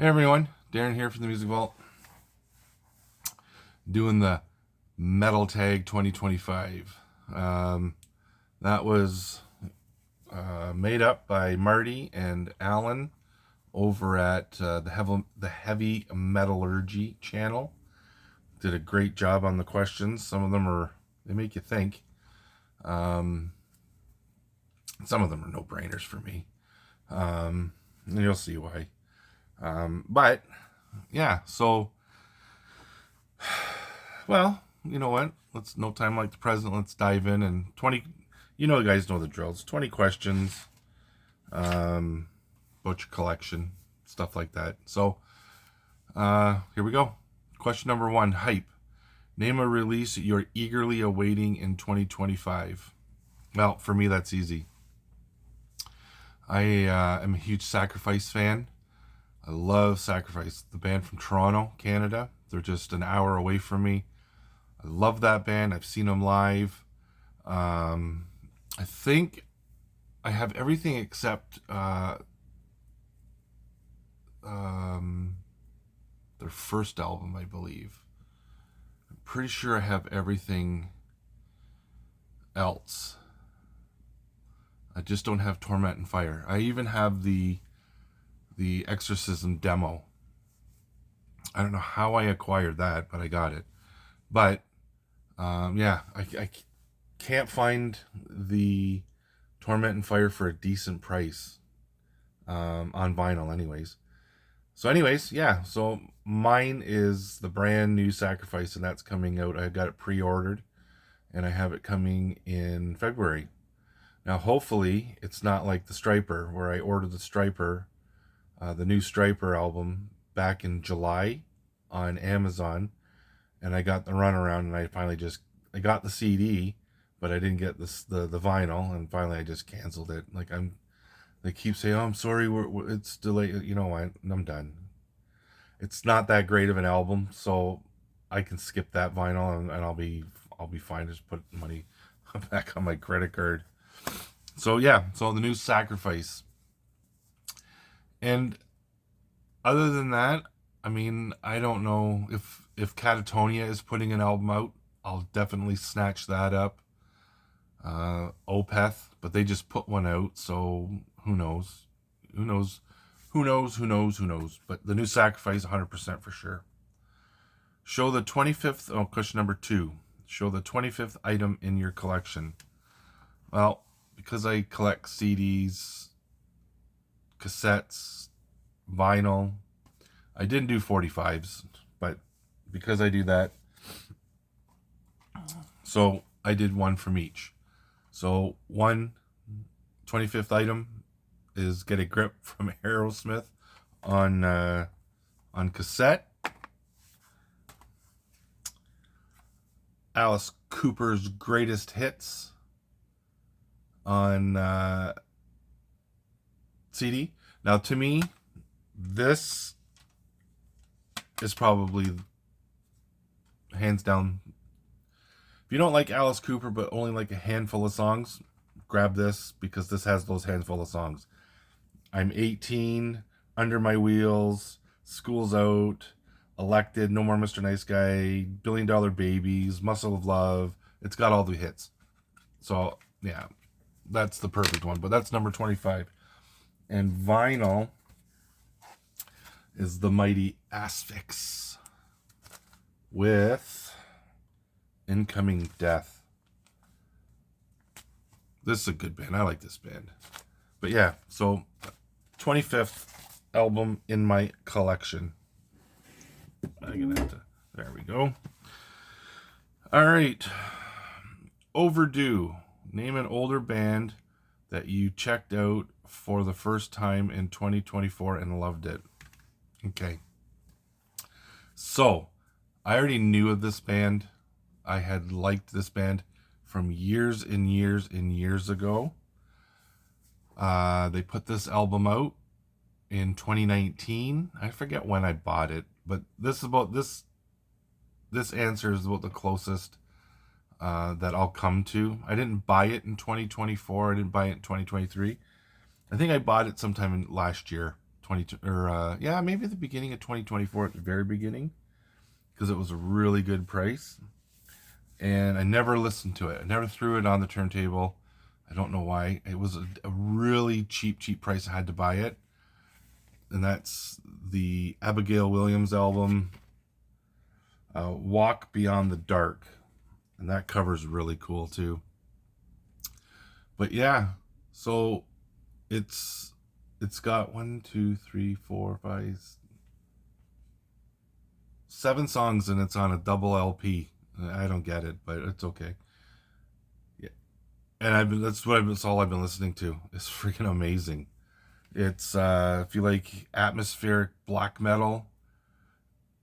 Hey everyone, Darren here from the Music Vault, doing the Metal Tag 2025. That was made up by Marty and Alan over at the Heavy Metallurgy channel. Did a great job on the questions. Some of them they make you think. Some of them are no-brainers for me. And you'll see why. But yeah, so well, you know what? Let's no time like the present. Let's dive in and 20. You know, you guys know the drills. 20 questions, about your collection, stuff like that. So here we go. Question number 1: hype. Name a release you're eagerly awaiting in 2025. Well, for me, that's easy. I am a huge Sacrifice fan. I love Sacrifice, the band from Toronto, Canada. They're just an hour away from me. I love that band. I've seen them live. I think I have everything except their first album, I believe. I'm pretty sure I have everything else. I just don't have Torment and Fire. I even have the Exorcism demo. I don't know how I acquired that, but I got it. But yeah, I can't find the Torment and Fire for a decent price on vinyl anyways. So anyways, yeah, so mine is the brand new Sacrifice, and that's coming out. I got it pre-ordered, and I have it coming in February. Now, hopefully, it's not like the Striper, where I ordered the Striper, the new Striper album, back in July on Amazon, and I got the runaround, and I finally I got the CD, but I didn't get the vinyl, and finally I just canceled it. They keep saying, "Oh, I'm sorry, it's delayed." You know what? I'm done. It's not that great of an album, so I can skip that vinyl, and I'll be fine. Just put money back on my credit card. So yeah, so the new Sacrifice. And other than that, I mean, I don't know if Catatonia is putting an album out. I'll definitely snatch that up. Opeth, but they just put one out, so who knows? Who knows? Who knows? Who knows? Who knows? But the new Sacrifice, 100% for sure. Show the 25th. Oh, question number 2. Show the 25th item in your collection. Well, because I collect CDs, cassettes, vinyl. I didn't do 45s, but because I do that, so I did one from each. So 25th item is Get a Grip from Aerosmith on cassette. Alice Cooper's Greatest Hits on CD. Now, to me, this is probably hands down. If you don't like Alice Cooper but only like a handful of songs, grab this, because this has those handful of songs. I'm 18, Under My Wheels, School's Out, Elected, No More Mr. Nice Guy, $1 Billion Babies, Muscle of Love. It's got all the hits. So yeah, that's the perfect one. But that's number 25. And vinyl is the mighty Asphyx with Incoming Death. This is a good band. I like this band. But yeah, so 25th album in my collection. I'm gonna have to. There we go. All right. Overdue. Name an older band that you checked out for the first time in 2024 and loved it. Okay. So, I already knew of this band. I had liked this band from years and years and years ago. They put this album out in 2019. I forget when I bought it, but this answer is about the closest that I'll come to. I didn't buy it in 2024. I didn't buy it in 2023. I think I bought it sometime in last year, maybe the beginning of 2024, at the very beginning, because it was a really good price. And I never listened to it. I never threw it on the turntable. I don't know why. It was a really cheap price. I had to buy it. And that's the Abigail Williams album, Walk Beyond the Dark. And that cover's really cool too. But yeah, so it's got 7 songs, and it's on a double LP. I don't get it, but it's okay. Yeah, and that's all I've been listening to. It's freaking amazing. It's if you like atmospheric black metal,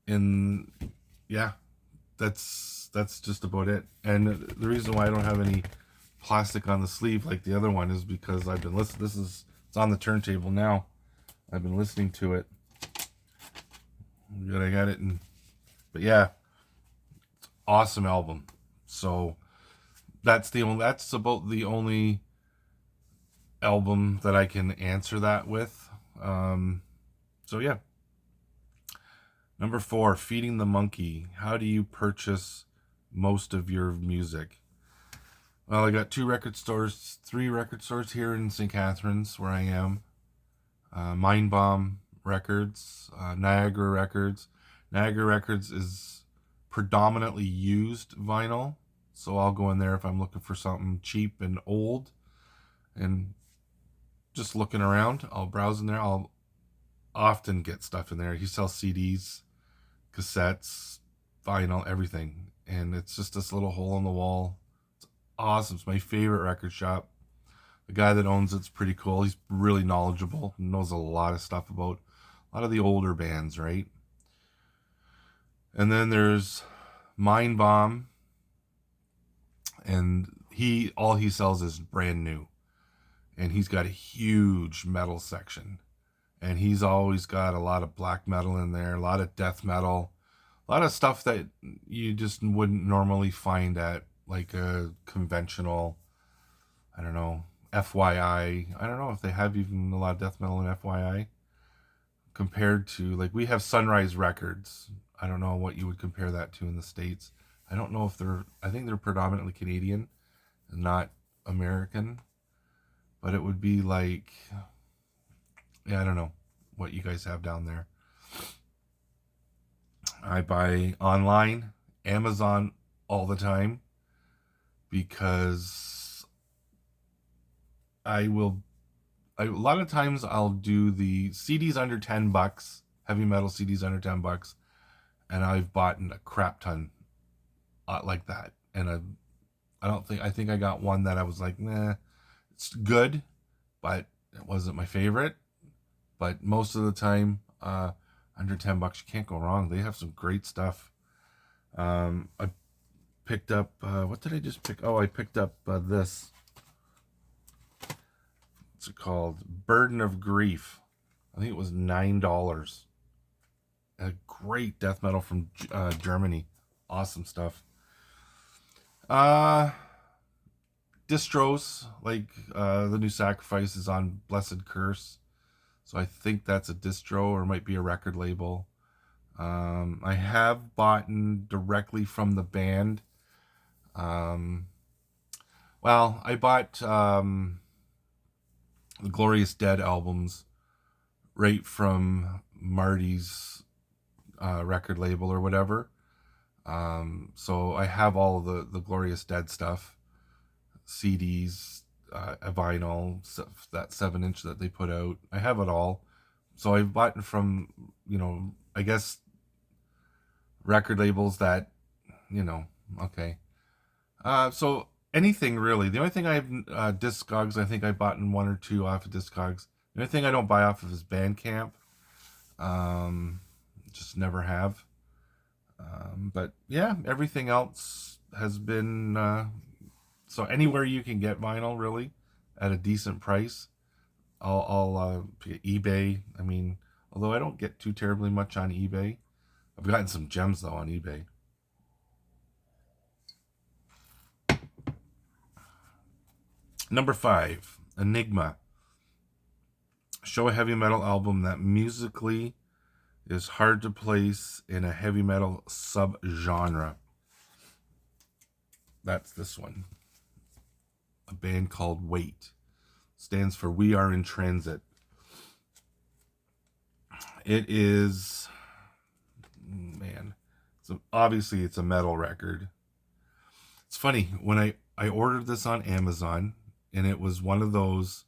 yeah, that's just about it. And the reason why I don't have any plastic on the sleeve like the other one is because I've been listening. It's on the turntable now. I've been listening to it. Good, I got it. But yeah, it's awesome album. So that's about the only album that I can answer that with. So yeah. Number 4, Feeding the Monkey. How do you purchase most of your music? Well, I got 3 record stores here in St. Catharines, where I am. Mind Bomb Records, Niagara Records. Niagara Records is predominantly used vinyl, so I'll go in there if I'm looking for something cheap and old, and just looking around. I'll browse in there. I'll often get stuff in there. He sells CDs, cassettes, vinyl, everything, and it's just this little hole in the wall. It's awesome. It's my favorite record shop. The guy that owns it's pretty cool. He's really knowledgeable, knows a lot of stuff about a lot of the older bands, right? And then there's Mind Bomb, and all he sells is brand new, and he's got a huge metal section, and he's always got a lot of black metal in there, a lot of death metal, a lot of stuff that you just wouldn't normally find at like a conventional, I don't know, FYI. I don't know if they have even a lot of death metal in FYI compared to, like, we have Sunrise Records. I don't know what you would compare that to in the States. I don't know if I think they're predominantly Canadian and not American, but it would be like, yeah, I don't know what you guys have down there. I buy online, Amazon all the time, because a lot of times I'll do the CDs under $10, heavy metal CDs under $10, and I've bought a crap ton like that. And I think I got one that I was like, nah, it's good, but it wasn't my favorite. But most of the time, under $10, you can't go wrong. They have some great stuff. I picked up, what did I just pick? Oh, I picked up this. What's it called? Burden of Grief. I think it was $9. A great death metal from Germany. Awesome stuff. Distros, like The New Sacrifice is on Blessed Curse. So I think that's a distro, or it might be a record label. I have bought directly from the band. Well, I bought the Glorious Dead albums right from Marty's record label or whatever. So I have all of the Glorious Dead stuff, CDs, a vinyl, that 7-inch that they put out. I have it all. So I've bought from, I guess, record labels that, okay. So anything really. The only thing I have, Discogs, I think I bought 1 or 2 off of Discogs. The only thing I don't buy off of is Bandcamp. Just never have. But yeah, everything else has been, so anywhere you can get vinyl really at a decent price, I'll eBay. I mean, although I don't get too terribly much on eBay, I've gotten some gems though on eBay. Number 5, Enigma. Show a heavy metal album that musically is hard to place in a heavy metal subgenre. That's this one. A band called Wait. Stands for We Are in Transit. It is, man, obviously it's a metal record. It's funny, when I ordered this on Amazon, and it was one of those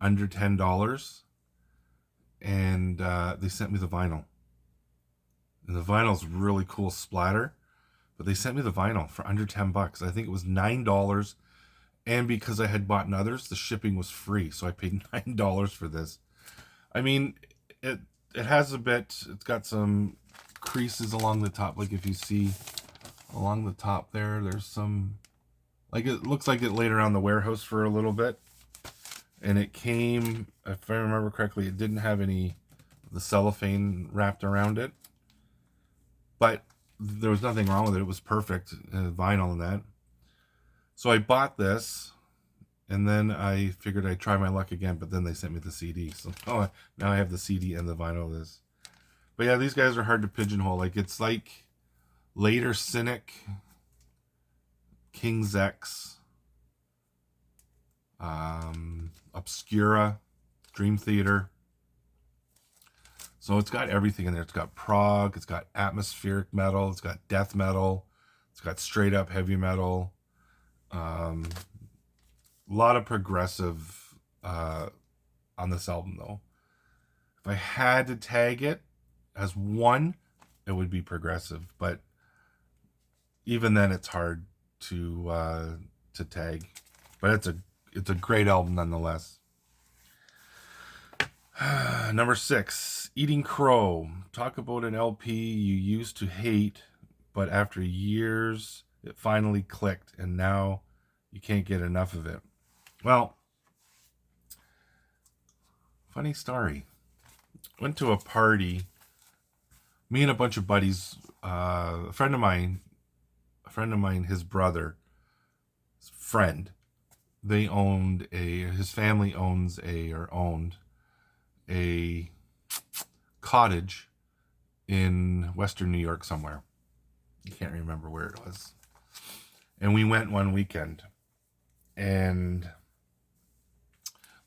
under $10, and they sent me the vinyl. And the vinyl's really cool splatter, but they sent me the vinyl for under $10. I think it was $9, and because I had bought others, the shipping was free, so I paid $9 for this. I mean, it has a bit, it's got some creases along the top, like if you see along the top there's some, like it looks like it laid around the warehouse for a little bit. And it came, if I remember correctly, it didn't have any of the cellophane wrapped around it. But there was nothing wrong with it. It was perfect, vinyl and that. So I bought this, and then I figured I'd try my luck again, but then they sent me the CD. So now I have the CD and the vinyl of this. But yeah, these guys are hard to pigeonhole. Like, it's like later Cynic, King's X, Obscura, Dream Theater. So it's got everything in there. It's got prog, it's got atmospheric metal, it's got death metal, it's got straight up heavy metal. A lot of progressive on this album, though. If I had to tag it as one, it would be progressive. But even then, it's hard to tag. But it's a great album nonetheless. Number 6, Eating Crow. Talk about an LP you used to hate, but after years, it finally clicked, and now you can't get enough of it. Well, funny story. Went to a party. Me and a bunch of buddies. A friend of mine, his brother, his friend. His family owned a cottage in Western New York somewhere. I can't remember where it was. And we went one weekend. And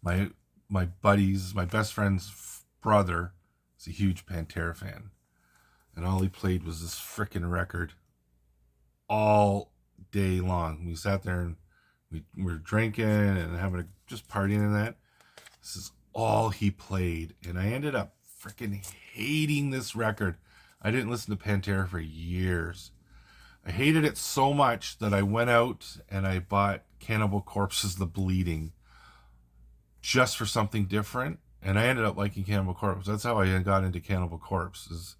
my best friend's brother is a huge Pantera fan. And all he played was this frickin' record all day long. We sat there and we were drinking and just partying and that. This is all he played. And I ended up frickin' hating this record. I didn't listen to Pantera for years. I hated it so much that I went out and I bought Cannibal Corpse's The Bleeding just for something different. And I ended up liking Cannibal Corpse. That's how I got into Cannibal Corpse.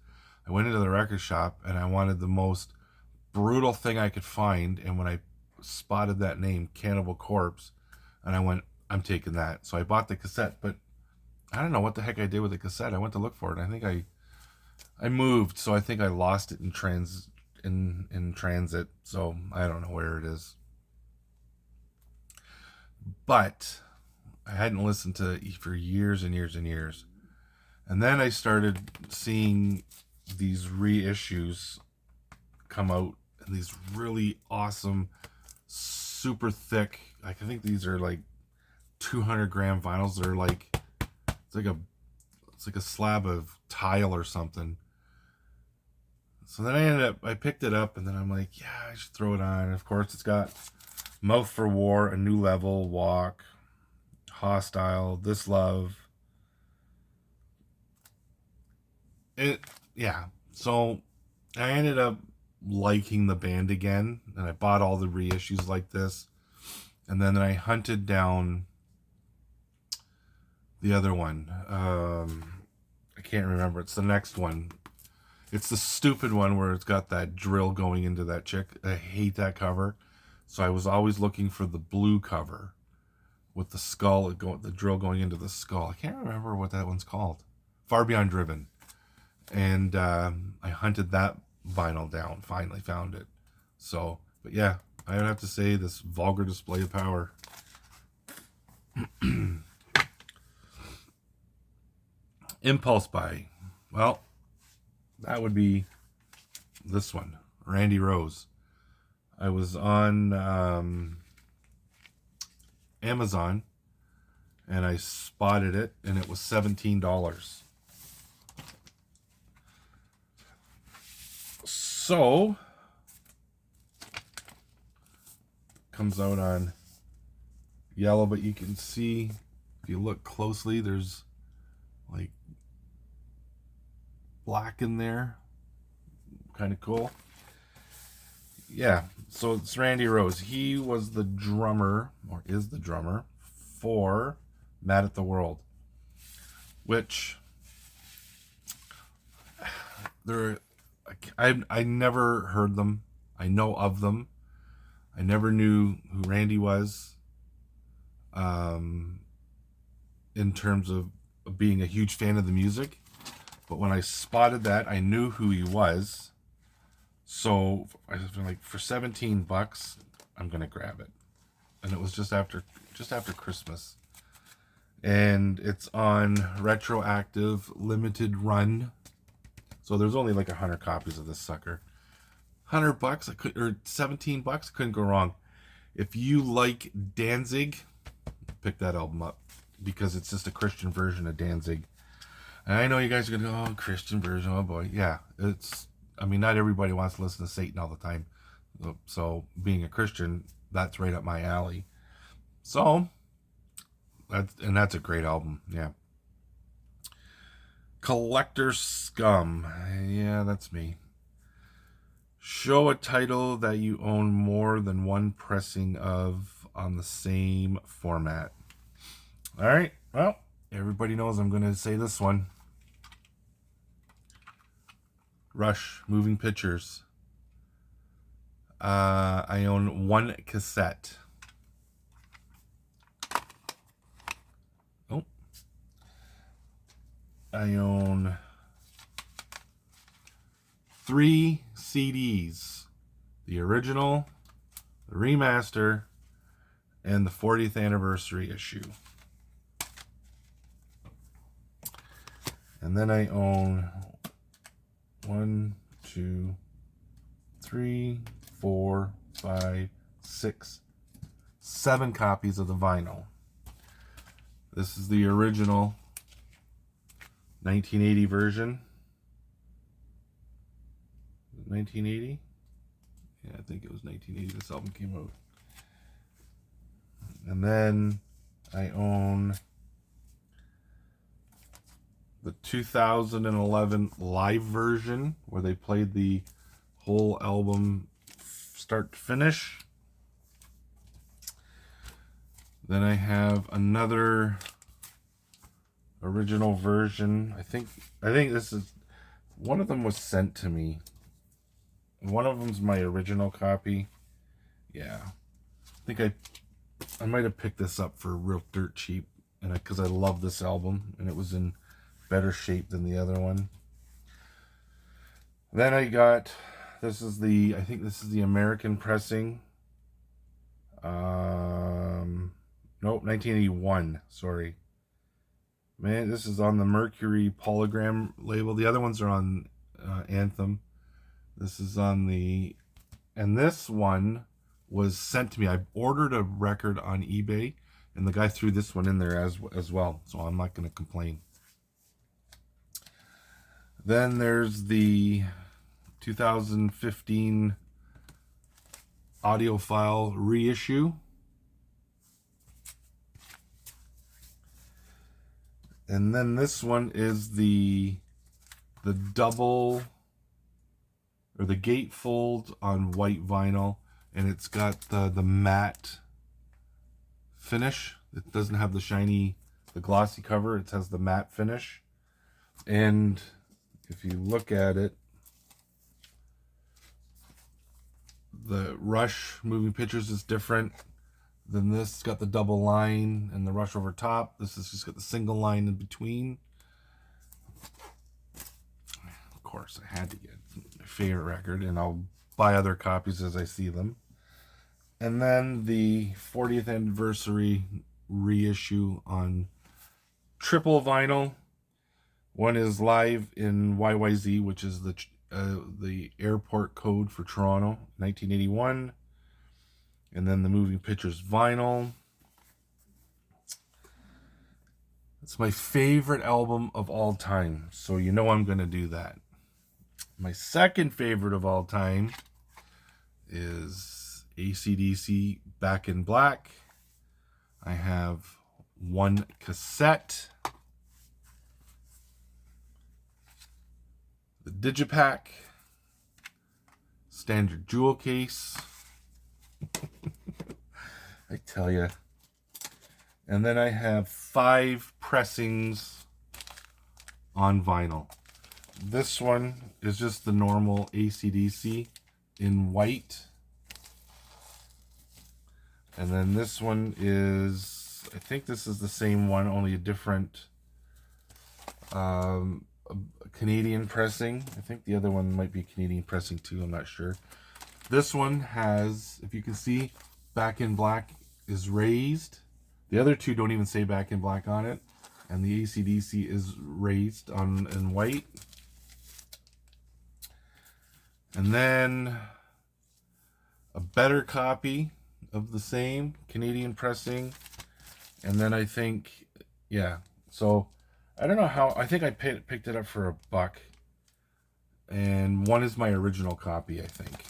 I went into the record shop and I wanted the most brutal thing I could find. And when I spotted that name, Cannibal Corpse, and I went, I'm taking that. So I bought the cassette, but I don't know what the heck I did with the cassette. I went to look for it. I think I moved, so I think I lost it in transit. So I don't know where it is. But I hadn't listened to it for years and years and years. And then I started seeing these reissues come out, and these really awesome, super thick, like I think these are like 200 gram vinyls. They're like, it's like a slab of tile or something. So then I picked it up, and then I'm like, yeah, I should throw it on. And of course, it's got Mouth for War, A New Level, Walk, Hostile, This Love. So I ended up liking the band again, and I bought all the reissues like this. And then I hunted down the other one. I can't remember. It's the next one. It's the stupid one where it's got that drill going into that chick. I hate that cover. So I was always looking for the blue cover with the skull, the drill going into the skull. I can't remember what that one's called. Far Beyond Driven. And I hunted that vinyl down. Finally found it. So, but yeah, I would have to say this vulgar display of power. Impulse buy. Well, that would be this one, Randy Rose. I was on Amazon and I spotted it, and it was $17. So, comes out on yellow, but you can see if you look closely, there's like black in there. Kind of cool. Yeah, so it's Randy Rose. He was the drummer, or is the drummer, for Mad at the World, which I never heard them. I know of them. I never knew who Randy was, in terms of being a huge fan of the music. But when I spotted that, I knew who he was. So I was like, for $17, I'm gonna grab it. And it was just after Christmas. And it's on retroactive limited run. So there's only like 100 copies of this sucker. $100, or $17, couldn't go wrong. If you like Danzig, pick that album up, because it's just a Christian version of Danzig. And I know you guys are gonna go, oh, Christian version, oh boy. Yeah, not everybody wants to listen to Satan all the time. So being a Christian, that's right up my alley. So, that's a great album, yeah. Collector Scum. Yeah, that's me. Show a title that you own more than one pressing of on the same format. All right, well, everybody knows I'm going to say this one. Rush, Moving Pictures. I own one cassette. Oh. I own 3 CDs. The original, the remaster, and the 40th anniversary issue. And then I own 1, 2, 3, 4, 5, 6, 7 copies of the vinyl. This is the original 1980 version. 1980? Yeah, I think it was 1980 this album came out. And then I own the 2011 live version, where they played the whole album start to finish. Then I have another original version. I think this is, one of them was sent to me. One of them's my original copy. Yeah, I think I might have picked this up for real dirt cheap, and because I love this album, and it was in better shape than the other one. Then I got, I think this is the American pressing. Nope, 1981, sorry. Man, this is on the Mercury Polygram label. The other ones are on Anthem. This is on and this one was sent to me. I ordered a record on eBay, and the guy threw this one in there as well, so I'm not going to complain. Then there's the 2015 audiophile reissue. And then this one is the double, or the gatefold on white vinyl, and it's got the matte finish. It doesn't have the glossy cover. It has the matte finish. And if you look at it, the Rush Moving Pictures is different than this. It's got the double line and the Rush over top. This has just got the single line in between. Of course, I had to get my favorite record, and I'll buy other copies as I see them. And then the 40th anniversary reissue on triple vinyl, One is Live in YYZ, which is the airport code for Toronto, 1981. And then the Moving Pictures vinyl. It's my favorite album of all time, so you know I'm going to do that. My second favorite of all time is AC/DC Back in Black. I have one cassette, the Digipack, standard jewel case. I tell you. And then I have 5 pressings on vinyl. This one is just the normal AC/DC in white. And then this one is, I think this is the same one, only a different Canadian pressing. I think the other one might be Canadian pressing too, I'm not sure. This one has, if you can see, Back in Black is raised. The other two don't even say Back in Black on it. And the AC/DC is raised in white. And then a better copy of the same Canadian pressing. And then I think, yeah. So I don't know how, I think I picked it up for $1. And one is my original copy, I think.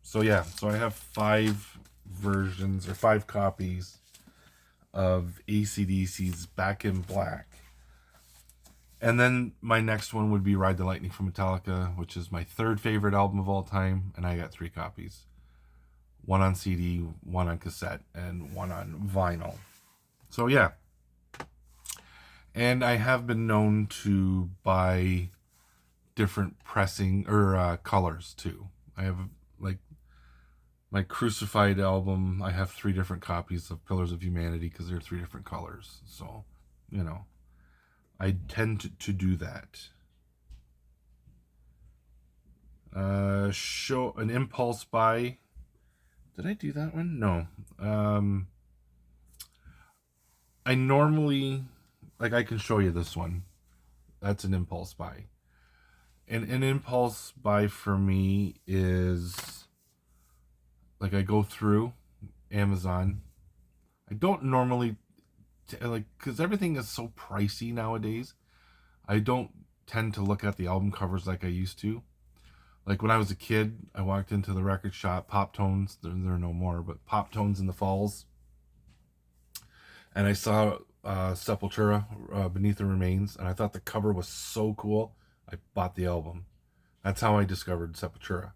So yeah, so I have 5 versions or 5 copies of AC/DC's Back in Black. And then my next one would be Ride the Lightning from Metallica, which is my 3rd favorite album of all time, and I got 3 copies. One on CD, one on cassette, and one on vinyl. So yeah. And I have been known to buy different pressing or colors too. I have like my Crucified album, I have 3 different copies of Pillars of Humanity because they're 3 different colors. So, you know, I tend to do that. Show an impulse buy. Did I do that one? No. I normally, like, I can show you this one. That's an impulse buy. And an impulse buy for me is, like, I go through Amazon. I don't normally, because everything is so pricey nowadays. I don't tend to look at the album covers like I used to. Like when I was a kid, I walked into the record shop, Pop Tones, they're no more, but Pop Tones in the Falls. And I saw Sepultura, Beneath the Remains, and I thought the cover was so cool. I bought the album. That's how I discovered Sepultura.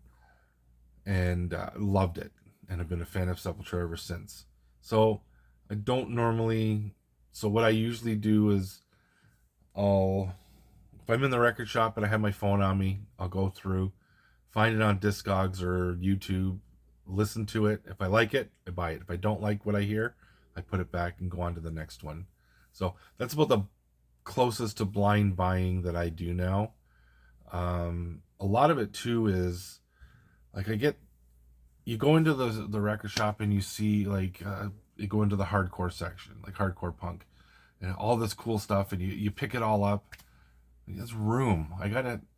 And loved it. And have been a fan of Sepultura ever since. So I don't normally, so what I usually do is if I'm in the record shop and I have my phone on me, I'll go through, find it on Discogs or YouTube, listen to it. If I like it, I buy it. If I don't like what I hear, I put it back and go on to the next one. So that's about the closest to blind buying that I do now. A lot of it too is, like, you go into the record shop and you see, like, you go into the hardcore section, like hardcore punk, and all this cool stuff, and you pick it all up. There's room.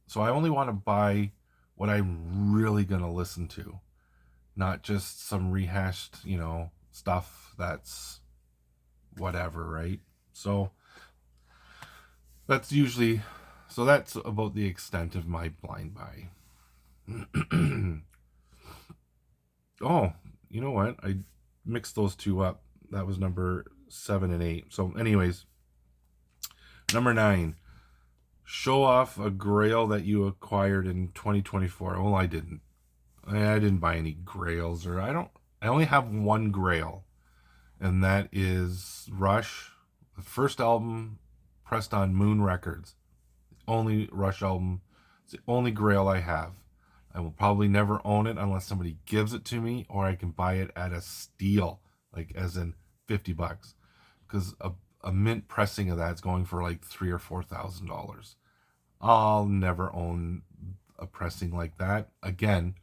So I only want to buy what I'm really going to listen to, not just some rehashed, stuff that's whatever, right? So that's about the extent of my blind buy. Oh, you know what? I mixed those two up. That was number 7 and 8. So anyways, number 9. Show off a grail that you acquired in 2024. Well, I didn't. I didn't buy any grails, I only have one grail, and that is Rush, the first album pressed on Moon Records. The only Rush album. It's the only grail I have. I will probably never own it unless somebody gives it to me, or I can buy it at a steal, like as in $50, because a mint pressing of that's going for like $3,000 or $4,000. I'll never own a pressing like that again,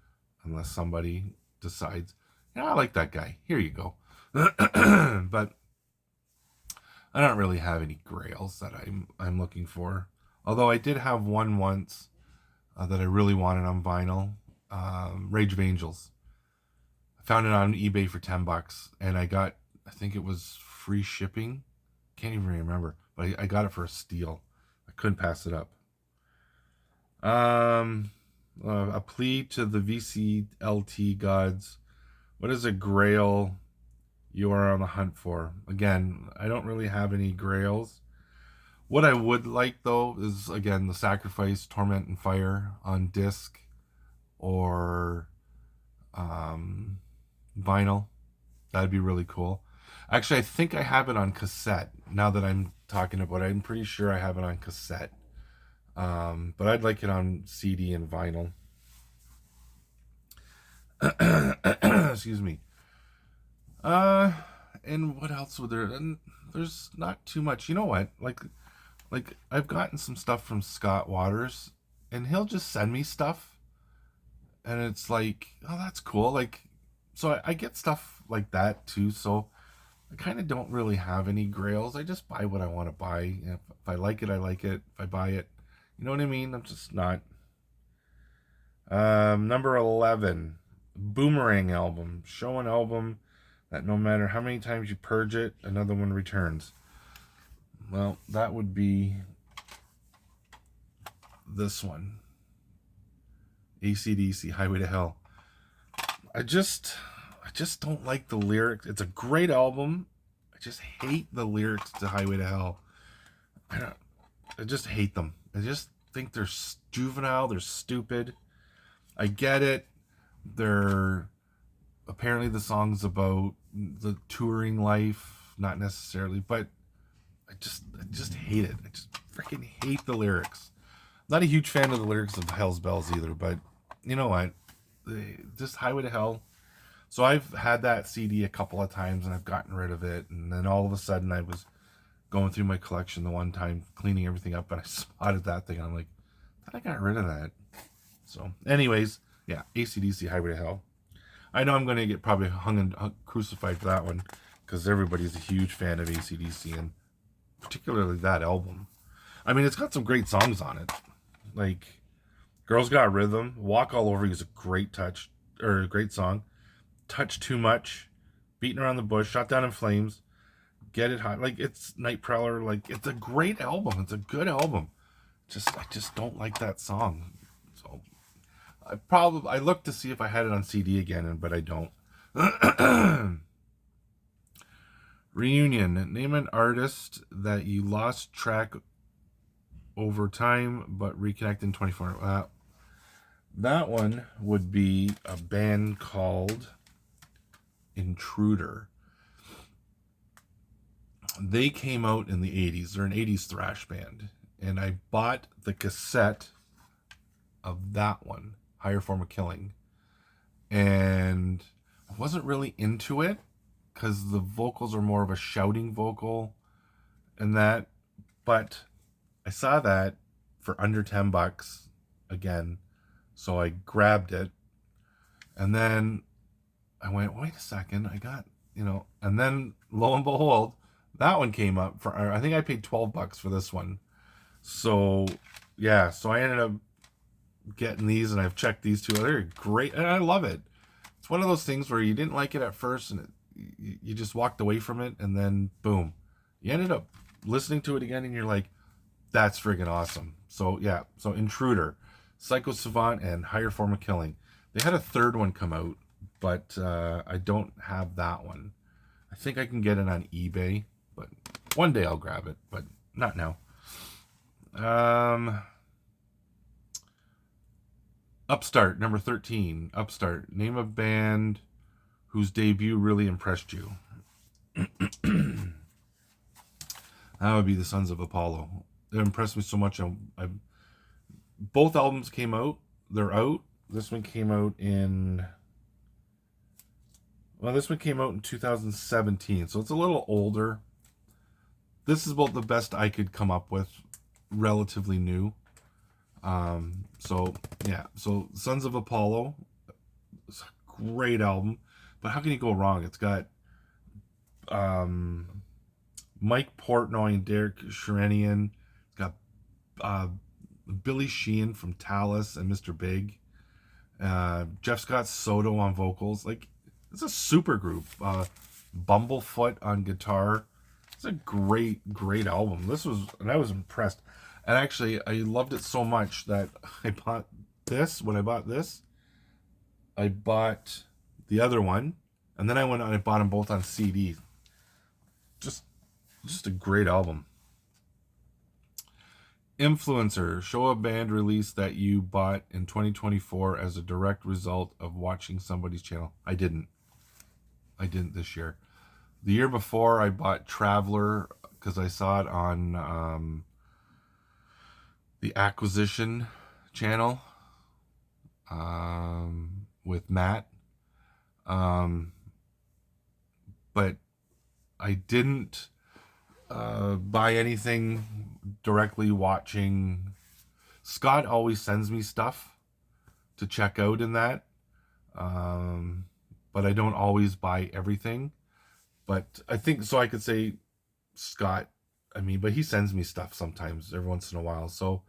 unless somebody decides, yeah, I like that guy. Here you go. But I don't really have any grails that I'm looking for. Although I did have one once that I really wanted on vinyl. Rage of Angels. I found it on eBay for $10, and I got, I think it was free shipping. Can't even remember, but I got it for a steal. I couldn't pass it up. A plea to the VCLT gods. What is a grail you are on the hunt for? Again, I don't really have any grails. What I would like, though, is, again, the Sacrifice, Torment, and Fire on disc or vinyl. That'd be really cool. Actually, I think I have it on cassette. Now that I'm talking about it, I'm pretty sure I have it on cassette. But I'd like it on CD and vinyl. Excuse me. And what else would there? And there's not too much. You know what? Like I've gotten some stuff from Scott Waters, and he'll just send me stuff, and it's like, oh, that's cool. Like, so I get stuff like that too. So I kind of don't really have any grails. I just buy what I want to buy. If I like it, I like it. If I buy it, you know what I mean? I'm just not. Number 11, Boomerang album. Show an album that no matter how many times you purge it, another one returns. Well, that would be this one. AC/DC, Highway to Hell. I just don't like the lyrics. It's a great album. I just hate the lyrics to Highway to Hell. I just hate them. I just think they're juvenile. They're stupid. I get it. They're apparently the song's about the touring life, not necessarily, but I just hate it. I just freaking hate the lyrics. Not a huge fan of the lyrics of Hell's Bells either, but you know what? Just Highway to Hell. So I've had that CD a couple of times and I've gotten rid of it, and then all of a sudden I was going through my collection the one time, cleaning everything up, and I spotted that thing. And I'm like, I got rid of that. So, anyways, yeah, AC/DC, Highway to Hell. I know I'm going to get probably hung and crucified for that one because everybody's a huge fan of AC/DC, and particularly that album. I mean, it's got some great songs on it. Like, Girls Got Rhythm, Walk All Over You is a great great song. Touch Too Much, Beating Around the Bush, Shot Down in Flames, Get It Hot. Like, it's Night Prowler. Like, it's a great album. It's a good album. I just don't like that song. So I looked to see if I had it on CD again, but I don't. Reunion. Name an artist that you lost track over time but reconnect in 24 hours. That one would be a band called Intruder. They came out in the 80s. They're an 80s thrash band. And I bought the cassette of that one, Higher Form of Killing. And I wasn't really into it because the vocals are more of a shouting vocal and that. But I saw that for under $10 again. So I grabbed it. And then I went, wait a second, I got, and then lo and behold, that one came up for, I think I paid $12 for this one. So, yeah, so I ended up getting these, and I've checked these two. They're great, and I love it. It's one of those things where you didn't like it at first, and you just walked away from it, and then, boom. You ended up listening to it again, and you're like, that's friggin' awesome. So, yeah, so Intruder, Psycho Savant, and Higher Form of Killing. They had a third one come out, but I don't have that one. I think I can get it on eBay, but one day I'll grab it, but not now. Upstart, number 13. Upstart. Name a band whose debut really impressed you. That would be the Sons of Apollo. It impressed me so much. Both albums came out. They're out. This one came out in 2017, so it's a little older. This is about the best I could come up with, relatively new. So Sons of Apollo, it's a great album, but how can you go wrong? It's got Mike Portnoy and Derek Sherinian. It's got Billy Sheehan from Talus and Mr. Big. Jeff Scott Soto on vocals. Like, it's a super group. Bumblefoot on guitar. It's a great album. And I was impressed. And actually, I loved it so much that I bought this. When I bought this, I bought the other one, and then I went and I bought them both on CD. Just a great album. Influencer, show a band release that you bought in 2024 as a direct result of watching somebody's channel. I didn't this year. The year before, I bought Traveler because I saw it on the Acquisition channel with Matt. But I didn't buy anything directly watching. Scott always sends me stuff to check out in that. But I don't always buy everything. But I think, so I could say Scott, but he sends me stuff sometimes, every once in a while. So,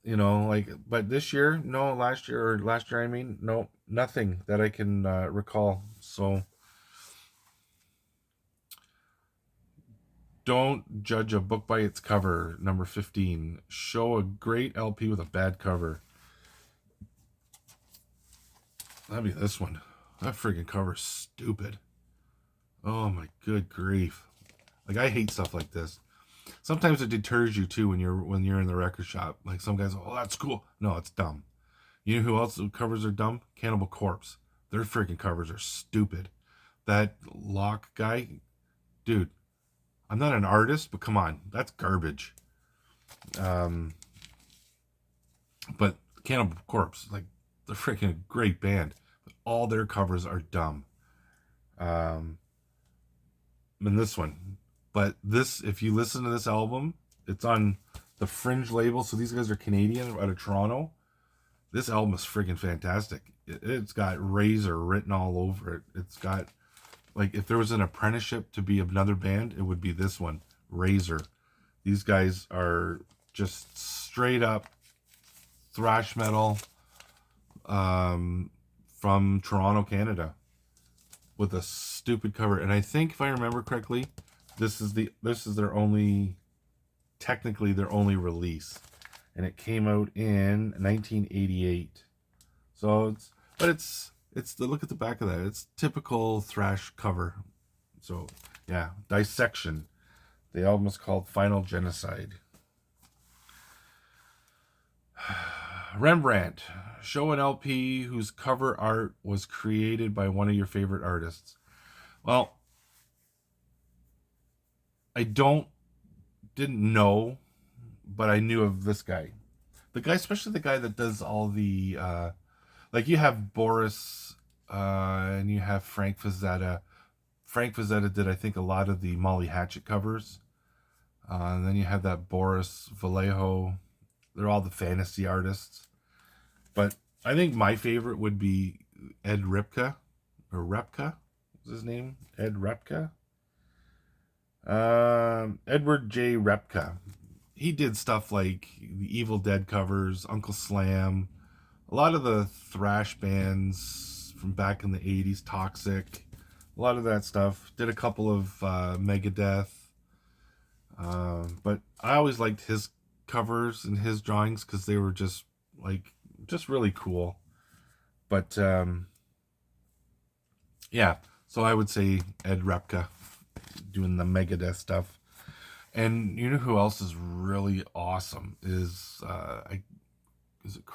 but this year, no, last year, no, nothing that I can recall. So, don't judge a book by its cover, number 15. Show a great LP with a bad cover. That'd be this one. That freaking cover's stupid. Oh my good grief. Like, I hate stuff like this. Sometimes it deters you too when you're in the record shop. Like, some guys, oh, that's cool. No, it's dumb. You know who else covers are dumb? Cannibal Corpse. Their freaking covers are stupid. That Lock guy, dude, I'm not an artist, but come on, that's garbage. But Cannibal Corpse, like, they're freaking a great band, but all their covers are dumb. And this one, but this, if you listen to this album, it's on the Fringe label. So these guys are Canadian, out of Toronto. This album is freaking fantastic. It's got Razor written all over it. It's got, like, if there was an apprenticeship to be another band, it would be this one, Razor. These guys are just straight up thrash metal from Toronto, Canada, with a stupid cover. And I think, if I remember correctly, this is technically their only release, and it came out in 1988. So it's the, look at the back of that. It's typical thrash cover. So yeah, Dissection. The album is called Final Genocide. Rembrandt. Show an LP whose cover art was created by one of your favorite artists. Well, I didn't know, but I knew of this guy. The guy, especially the guy that does all the, like, you have Boris, and you have Frank Fazetta. Frank Fazetta did, I think, a lot of the Molly Hatchet covers. And then you have that Boris Vallejo. They're all the fantasy artists. But I think my favorite would be Ed Repka, or Repka, what's his name? Ed Repka? Edward J. Repka. He did stuff like the Evil Dead covers, Uncle Slam, a lot of the thrash bands from back in the 80s, Toxic, a lot of that stuff. Did a couple of Megadeth. But I always liked his covers and his drawings because they were just really cool. But yeah, so I would say Ed Repka doing the Megadeth stuff. And you know who else is really awesome is it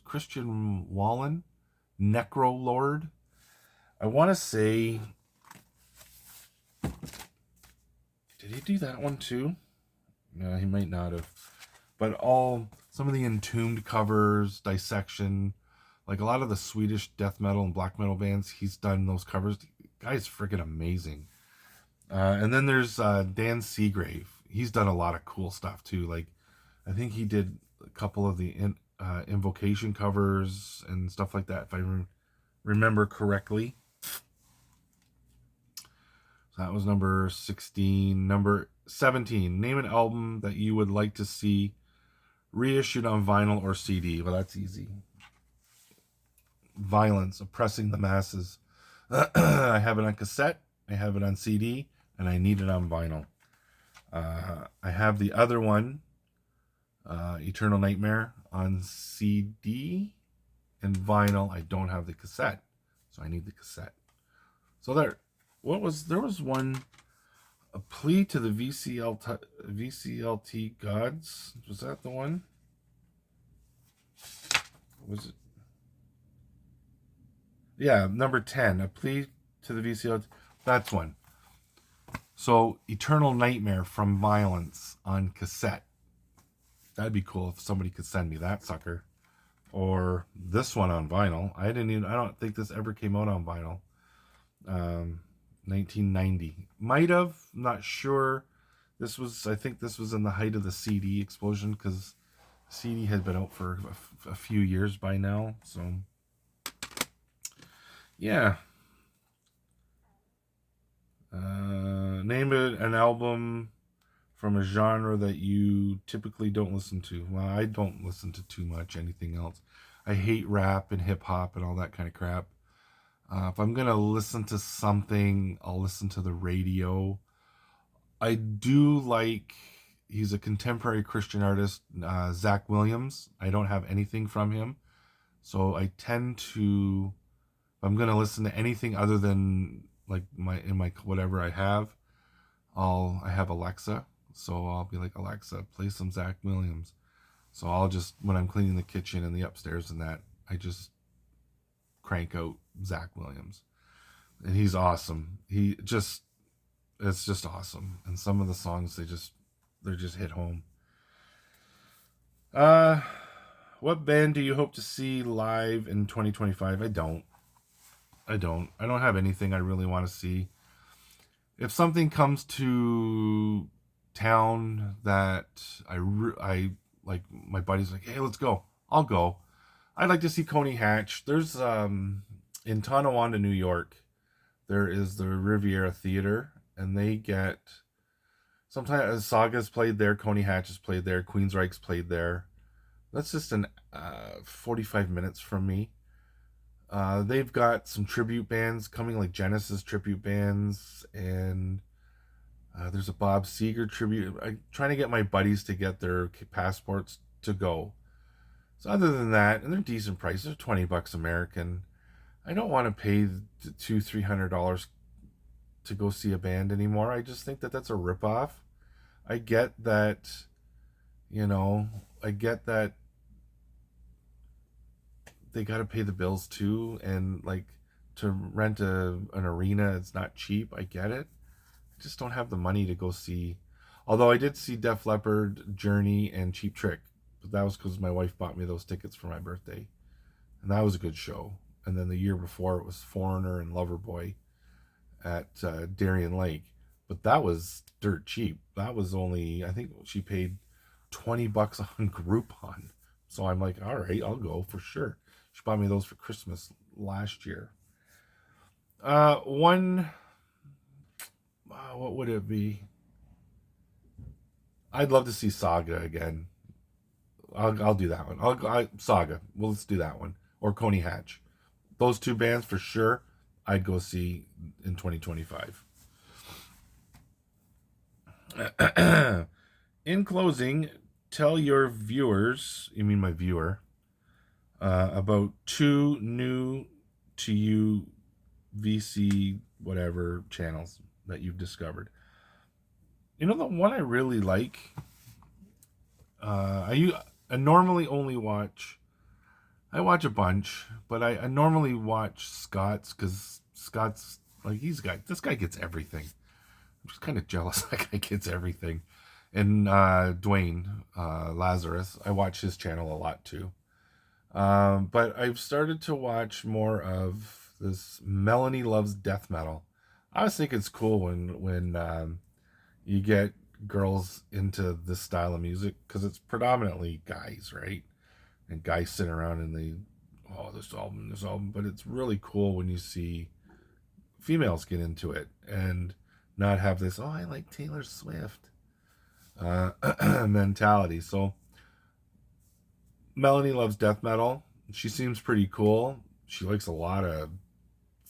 Christian Wallen, Necro Lord. I want to say, did he do that one too? No, he might not have. But some of the Entombed covers, Dissection, like a lot of the Swedish death metal and black metal bands, he's done those covers. The guy's freaking amazing. And then there's Dan Seagrave. He's done a lot of cool stuff too. Like, I think he did a couple of the Invocation covers and stuff like that, if I remember correctly. So That was number 16. Number 17. Name an album that you would like to see reissued on vinyl or CD. Well, that's easy. Violence, Oppressing the Masses. I have it on cassette, I have it on CD, and I need it on vinyl. I have the other one, Eternal Nightmare, on CD and vinyl. I don't have the cassette, so I need the cassette. So there was one, a plea to the VCLT gods. Was that the one? Was it? Yeah, number 10, a plea to the VCLT. That's one. So Eternal Nightmare from Violence on cassette. That'd be cool if somebody could send me that sucker. Or this one on vinyl. I don't think this ever came out on vinyl. 1990. Might have, not sure. I think this was in the height of the CD explosion, because CD had been out for a few years by now. So, yeah. Name an album from a genre that you typically don't listen to. Well, I don't listen to too much anything else. I hate rap and hip hop and all that kind of crap. If I'm gonna listen to something, I'll listen to the radio. I do like, he's a contemporary Christian artist, Zach Williams. I don't have anything from him, so I tend to, if I'm gonna listen to anything other than like my whatever I have, I have Alexa, so I'll be like, Alexa, play some Zach Williams. So I'll just, when I'm cleaning the kitchen and the upstairs and that, I just crank out Zach Williams, and he's awesome. It's just awesome, and some of the songs they're just hit home. What band do you hope to see live in 2025? I don't have anything I really want to see. If something comes to town that I like, my buddy's like, hey, let's go, I'll go. I'd like to see Coney Hatch. There's in Tonawanda, New York, there is the Riviera Theater, and they get, sometimes Saga's played there, Coney Hatch has played there, Queensryche's played there. That's just 45 minutes from me. They've got some tribute bands coming, like Genesis tribute bands, and there's a Bob Seger tribute. I'm trying to get my buddies to get their passports to go. So other than that, and they're decent prices, they're $20 American. I don't want to pay $200-300 to go see a band anymore. I just think that that's a ripoff. I get that, they got to pay the bills too, and like, to rent an arena, it's not cheap. I get it. I just don't have the money to go see. Although I did see Def Leppard, Journey, and Cheap Trick, but that was because my wife bought me those tickets for my birthday, and that was a good show. And then the year before, it was Foreigner and Loverboy at Darien Lake, but that was dirt cheap. That was only, I think she paid $20 on Groupon. So I'm like, all right, I'll go for sure. She bought me those for Christmas last year. What would it be? I'd love to see Saga again. I'll do that one. Saga. Well, let's do that one. Or Coney Hatch. Those two bands for sure, I'd go see in 2025. In closing, tell your viewers, you mean my viewer, about 2 new to you VC whatever channels that you've discovered. The one I really like, I normally only watch, I watch a bunch, but I normally watch Scott's, because Scott's like, this guy gets everything. I'm just kind of jealous that guy gets everything. And Dwayne Lazarus, I watch his channel a lot too. But I've started to watch more of this Melanie Loves Death Metal. I always think it's cool when you get girls into this style of music, because it's predominantly guys, right? And guys sitting around and this album, but it's really cool when you see females get into it. And not have this, oh, I like Taylor Swift mentality. So Melanie loves death metal. She seems pretty cool. She likes a lot of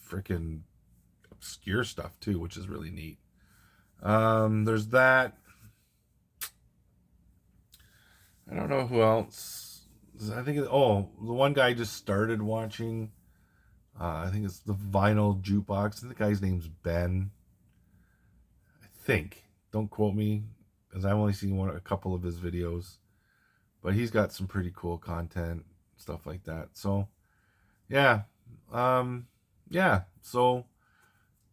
freaking obscure stuff too, which is really neat. There's that. I don't know who else. I think the one guy just started watching. I think it's the Vinyl Jukebox. And the guy's name's Ben. I think. Don't quote me, because I've only seen a couple of his videos. But he's got some pretty cool content, stuff like that. So, yeah. Yeah. So,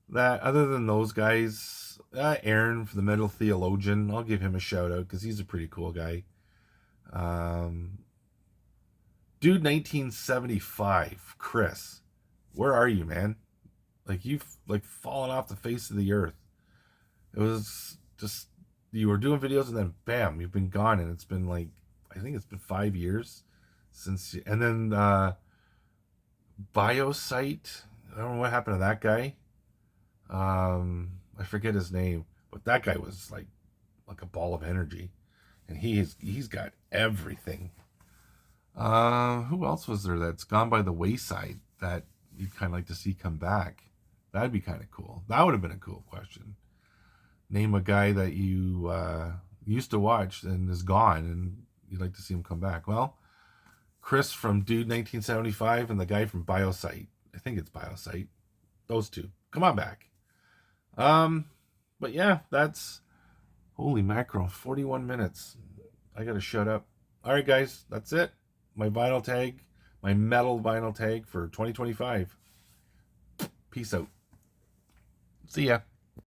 that, other than those guys, Aaron for the Metal Theologian, I'll give him a shout out because he's a pretty cool guy. Dude 1975, Chris, where are you, man? Like, you've like fallen off the face of the earth. It was just, you were doing videos and then bam, you've been gone. And it's been like, I think it's been 5 years since and then Biosite, I don't know what happened to that guy. I forget his name, but that guy was like a ball of energy, and he's got everything. Who else was there that's gone by the wayside that you'd kind of like to see come back? That'd be kind of cool. That would have been a cool question. Name a guy that you used to watch and is gone, and you'd like to see him come back. Well, Chris from Dude 1975 and the guy from Biosite. I think it's Biosite. Those two. Come on back. But yeah, that's, holy mackerel, 41 minutes. I gotta shut up. All right, guys, that's it. My vinyl tag, my metal vinyl tag for 2025. Peace out. See ya.